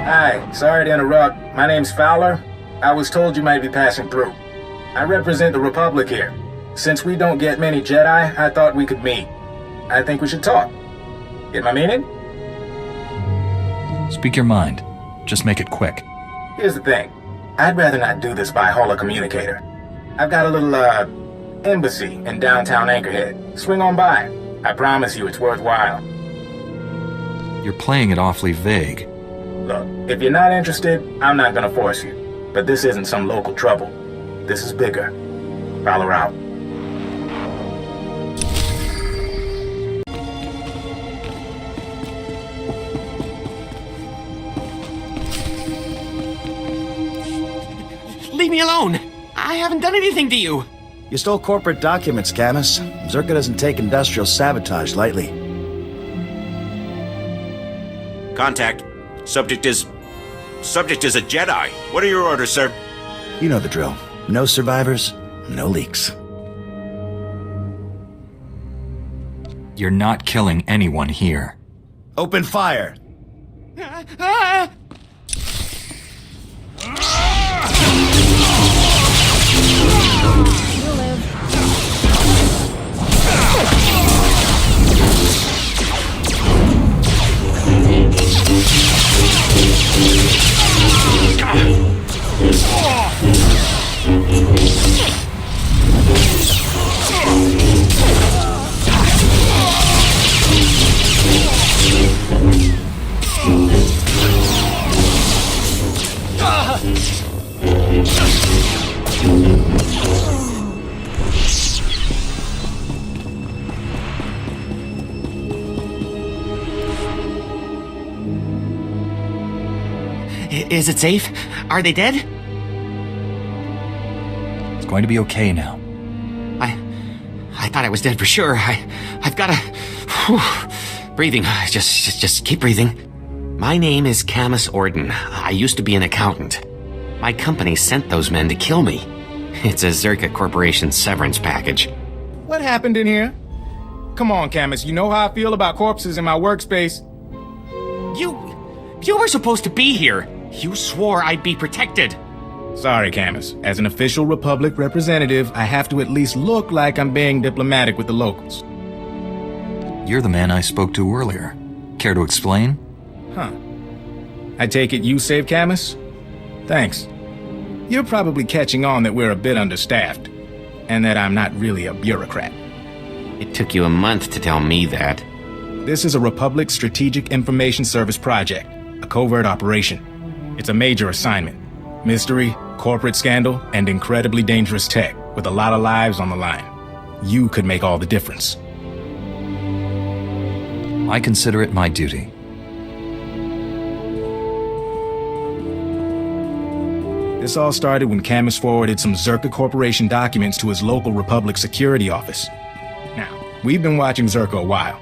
Hi, sorry to interrupt. My name's Fowler. I was told you might be passing through. I represent the Republic here. Since we don't get many Jedi, I thought we could meet. I think we should talk. Get my meaning? Speak your mind. Just make it quick. Here's the thing. I'd rather not do this by holocommunicator. I've got a little, embassy in downtown Anchorhead. Swing on by. I promise you it's worthwhile. You're playing it awfully vague. Look, if you're not interested, I'm not gonna force you. But this isn't some local trouble. This is bigger. Fowler out. Leave me alone! I haven't done anything to you! You stole corporate documents, Camus. Zerka doesn't take industrial sabotage lightly. Contact. Subject is a Jedi. What are your orders, sir? You know the drill. No survivors, no leaks. You're not killing anyone here. Open fire! Is it safe? Are they dead? It's going to be okay now. I thought I was dead for sure. I've got to... Breathing. Just keep breathing. My name is Camus Orden. I used to be an accountant. My company sent those men to kill me. It's a Zerka Corporation severance package. What happened in here? Come on, Camus, you know how I feel about corpses in my workspace. You were supposed to be here. You swore I'd be protected. Sorry, Camus. As an official Republic representative, I have to at least look like I'm being diplomatic with the locals. You're the man I spoke to earlier. Care to explain? Huh. I take it you saved Camus? Thanks. You're probably catching on that we're a bit understaffed, and that I'm not really a bureaucrat. It took you a month to tell me that. This is a Republic Strategic Information Service project, a covert operation. It's a major assignment. Mystery, corporate scandal, and incredibly dangerous tech with a lot of lives on the line. You could make all the difference. I consider it my duty. This all started when Camus forwarded some Zerka Corporation documents to his local Republic security office. Now, we've been watching Zerka a while.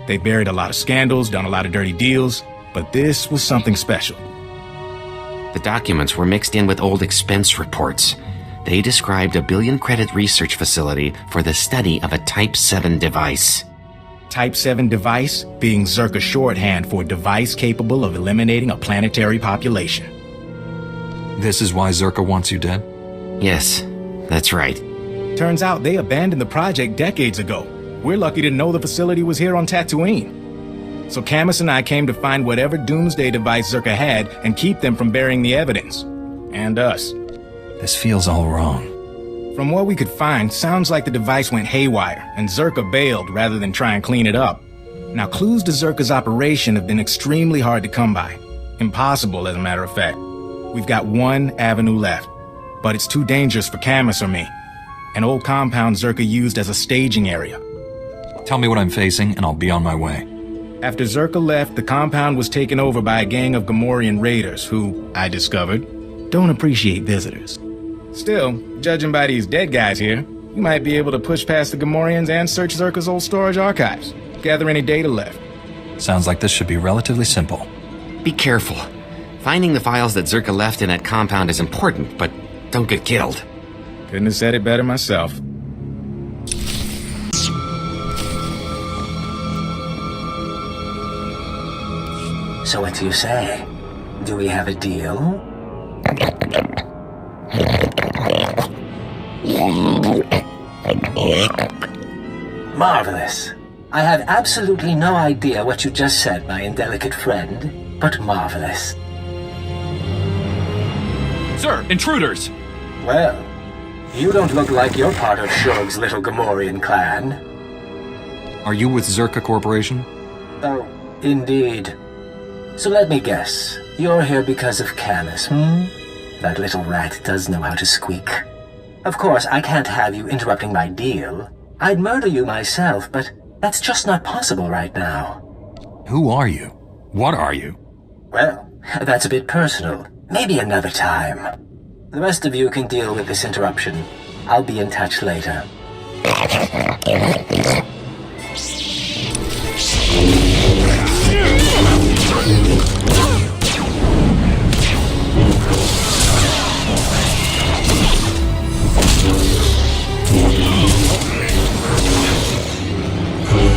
They buried a lot of scandals, done a lot of dirty deals, but this was something special. The documents were mixed in with old expense reports. They described a billion-credit research facility for the study of a Type 7 device. Type 7 device being Zerka shorthand for device capable of eliminating a planetary population. This is why Zerka wants you dead? Yes, that's right. Turns out they abandoned the project decades ago. We're lucky to know the facility was here on Tatooine. So Camus and I came to find whatever doomsday device Zerka had and keep them from burying the evidence. And us. This feels all wrong. From what we could find, sounds like the device went haywire, and Zerka bailed rather than try and clean it up. Now, clues to Zerka's operation have been extremely hard to come by. Impossible, as a matter of fact. We've got one avenue left, but it's too dangerous for Camus or me. An old compound Zerka used as a staging area. Tell me what I'm facing, and I'll be on my way. After Zerka left, the compound was taken over by a gang of Gamorrean raiders who, I discovered, don't appreciate visitors. Still, judging by these dead guys here, you might be able to push past the Gamorreans and search Zerka's old storage archives. Gather any data left. Sounds like this should be relatively simple. Be careful. Finding the files that Zerka left in that compound is important, but don't get killed. Couldn't have said it better myself. So what do you say? Do we have a deal? Marvelous. I have absolutely no idea what you just said, my indelicate friend, but marvelous. Sir, intruders! Well, you don't look like you're part of Shog's little Gamorrean clan. Are you with Zerka Corporation? Oh, indeed. So let me guess. You're here because of Camus, That little rat does know how to squeak. Of course, I can't have you interrupting my deal. I'd murder you myself, but that's just not possible right now. Who are you? What are you? Well, that's a bit personal. Maybe another time. The rest of you can deal with this interruption. I'll be in touch later.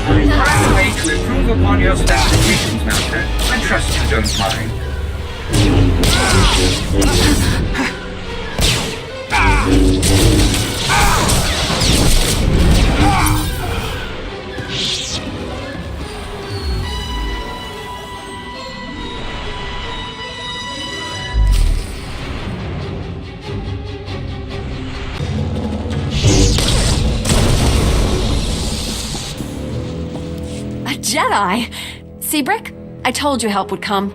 Find a way to improve upon your specifications, Master. I trust you don't mind. Jedi! Seabrick, I told you help would come.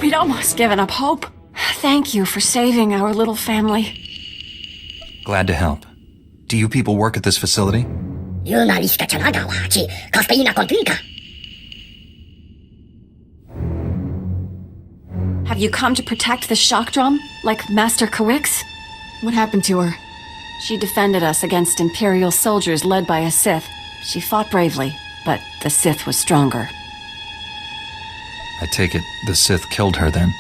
We'd almost given up hope. Thank you for saving our little family. Glad to help. Do you people work at this facility? Have you come to protect the shock drum, like Master Kawix? What happened to her? She defended us against Imperial soldiers led by a Sith. She fought bravely, but the Sith was stronger. I take it the Sith killed her then?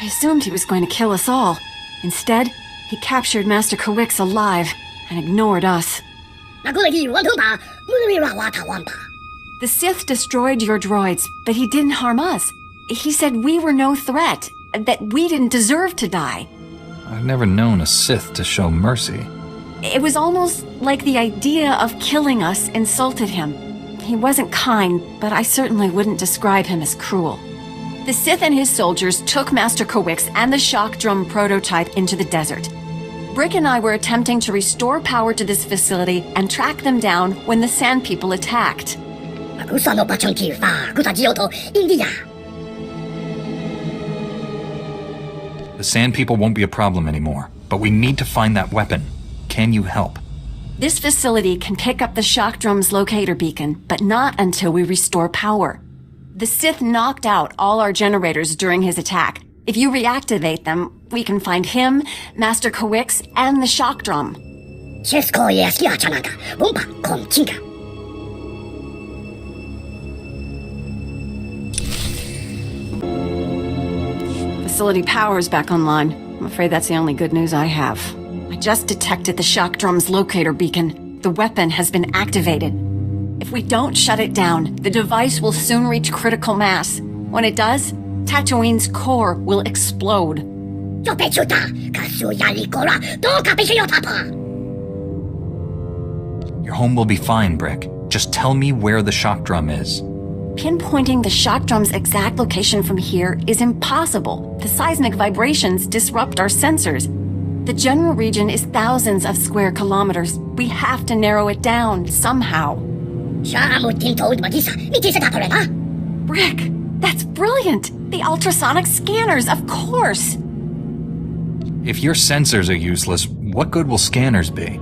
I assumed he was going to kill us all. Instead, he captured Master Kawix alive and ignored us. The Sith destroyed your droids, but he didn't harm us. He said we were no threat, that we didn't deserve to die. I've never known a Sith to show mercy. It was almost like the idea of killing us insulted him. He wasn't kind, but I certainly wouldn't describe him as cruel. The Sith and his soldiers took Master Kawix and the shock drum prototype into the desert. Brick and I were attempting to restore power to this facility and track them down when the Sand People attacked. The Sand People won't be a problem anymore, but we need to find that weapon. Can you help? This facility can pick up the shock drum's locator beacon, but not until we restore power. The Sith knocked out all our generators during his attack. If you reactivate them, we can find him, Master Kawix, and the shock drum. Facility power's back online. I'm afraid that's the only good news I have. I just detected the shock drum's locator beacon. The weapon has been activated. If we don't shut it down, the device will soon reach critical mass. When it does, Tatooine's core will explode. Your home will be fine, Brick. Just tell me where the shock drum is. Pinpointing the shock drum's exact location from here is impossible. The seismic vibrations disrupt our sensors. The general region is thousands of square kilometers. We have to narrow it down somehow. Brick, that's brilliant! The ultrasonic scanners, of course! If your sensors are useless, what good will scanners be?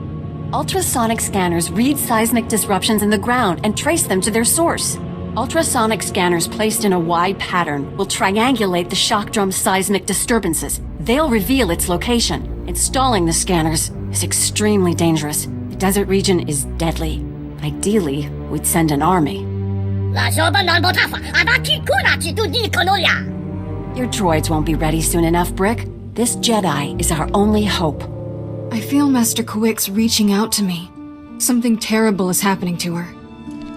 Ultrasonic scanners read seismic disruptions in the ground and trace them to their source. Ultrasonic scanners placed in a wide pattern will triangulate the shock drum's seismic disturbances. They'll reveal its location. Installing the scanners is extremely dangerous. The desert region is deadly. Ideally, we'd send an army. Your droids won't be ready soon enough, Brick. This Jedi is our only hope. I feel Master Kawix reaching out to me. Something terrible is happening to her.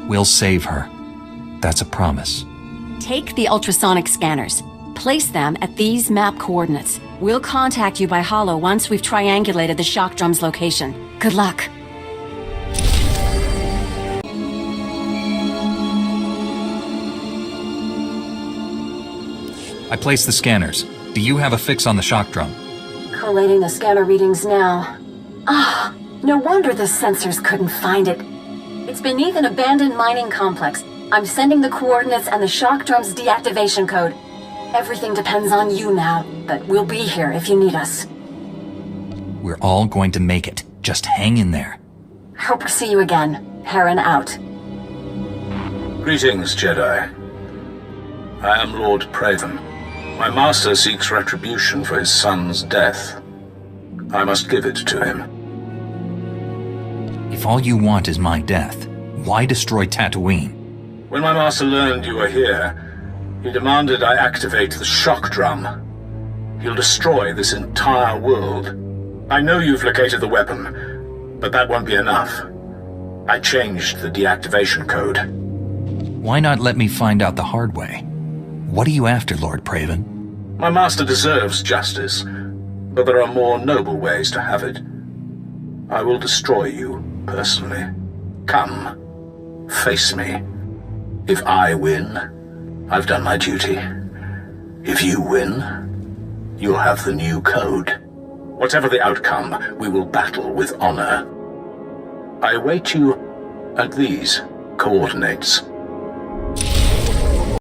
We'll save her. That's a promise. Take the ultrasonic scanners. Place them at these map coordinates. We'll contact you by holo once we've triangulated the shock drum's location. Good luck. I placed the scanners. Do you have a fix on the shock drum? Collating the scanner readings now. Ah, no wonder the sensors couldn't find it. It's beneath an abandoned mining complex. I'm sending the coordinates and the shock drum's deactivation code. Everything depends on you now, but we'll be here if you need us. We're all going to make it. Just hang in there. Hope to see you again. Heron out. Greetings, Jedi. I am Lord Praven. My master seeks retribution for his son's death. I must give it to him. If all you want is my death, why destroy Tatooine? When my master learned you were here, he demanded I activate the shock drum. He'll destroy this entire world. I know you've located the weapon, but that won't be enough. I changed the deactivation code. Why not let me find out the hard way? What are you after, Lord Praven? My master deserves justice, but there are more noble ways to have it. I will destroy you, personally. Come, face me. If I win, I've done my duty. If you win, you'll have the new code. Whatever the outcome, we will battle with honor. I await you at these coordinates.